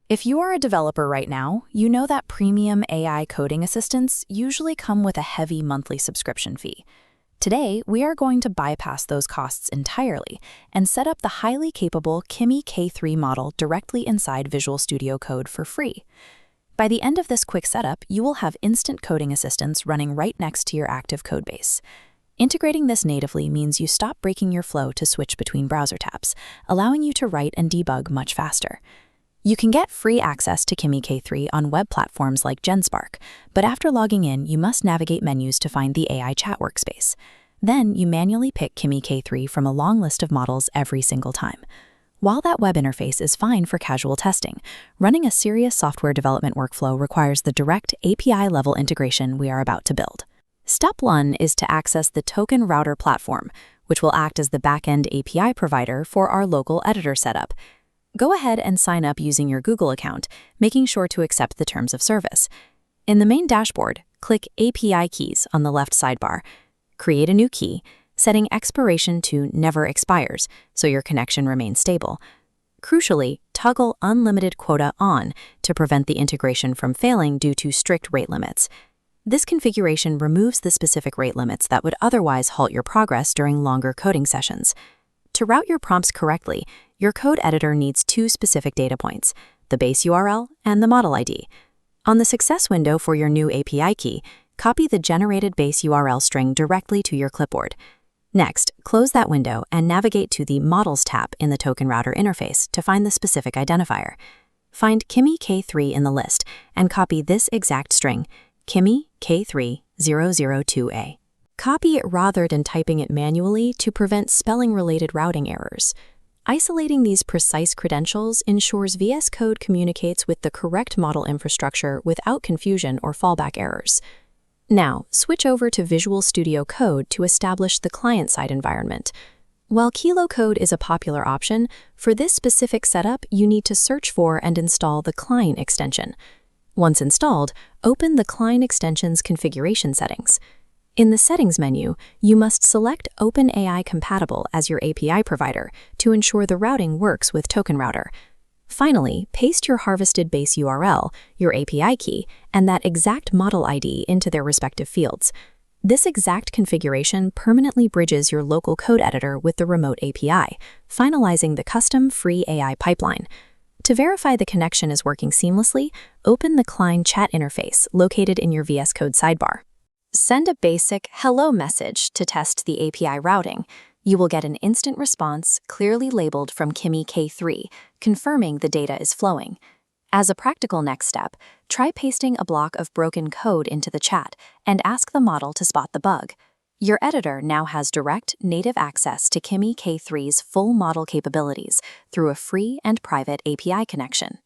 If you are a developer right now, you know that premium AI coding assistants usually come with a heavy monthly subscription fee. Today, we are going to bypass those costs entirely and set up the highly capable Kimi K3 model directly inside Visual Studio Code for free. By the end of this quick setup, you will have instant coding assistants running right next to your active codebase. Integrating this natively means you stop breaking your flow to switch between browser tabs, allowing you to write and debug much faster. You can get free access to Kimi K3 on web platforms like GenSpark, but after logging in, you must navigate menus to find the AI chat workspace. Then you manually pick Kimi K3 from a long list of models every single time. While that web interface is fine for casual testing, running a serious software development workflow requires the direct API-level integration we are about to build. Step 1 is to access the Token Router platform, which will act as the back-end API provider for our local editor setup. Go ahead and sign up using your Google account, making sure to accept the terms of service. In the main dashboard, click API Keys on the left sidebar. Create a new key, setting expiration to Never Expires so your connection remains stable. Crucially, toggle Unlimited Quota on to prevent the integration from failing due to strict rate limits. This configuration removes the specific rate limits that would otherwise halt your progress during longer coding sessions. To route your prompts correctly, your code editor needs two specific data points, the base URL and the model ID. On the success window for your new API key, copy the generated base URL string directly to your clipboard. Next, close that window and navigate to the Models tab in the Token Router interface to find the specific identifier. Find Kimi K3 in the list and copy this exact string, Kimi K3 002A. Copy it rather than typing it manually to prevent spelling-related routing errors. Isolating these precise credentials ensures VS Code communicates with the correct model infrastructure without confusion or fallback errors. Now, switch over to Visual Studio Code to establish the client-side environment. While Kilo Code is a popular option, for this specific setup, you need to search for and install the Klein extension. Once installed, open the Klein extension's configuration settings. In the Settings menu, you must select OpenAI Compatible as your API provider to ensure the routing works with Token Router. Finally, paste your harvested base URL, your API key, and that exact model ID into their respective fields. This exact configuration permanently bridges your local code editor with the remote API, finalizing the custom free AI pipeline. To verify the connection is working seamlessly, open the Klein chat interface located in your VS Code sidebar. Send a basic hello message to test the API routing. You will get an instant response clearly labeled from Kimi K3, confirming the data is flowing. As a practical next step, try pasting a block of broken code into the chat and ask the model to spot the bug. Your editor now has direct native access to Kimi K3's full model capabilities through a free and private API connection.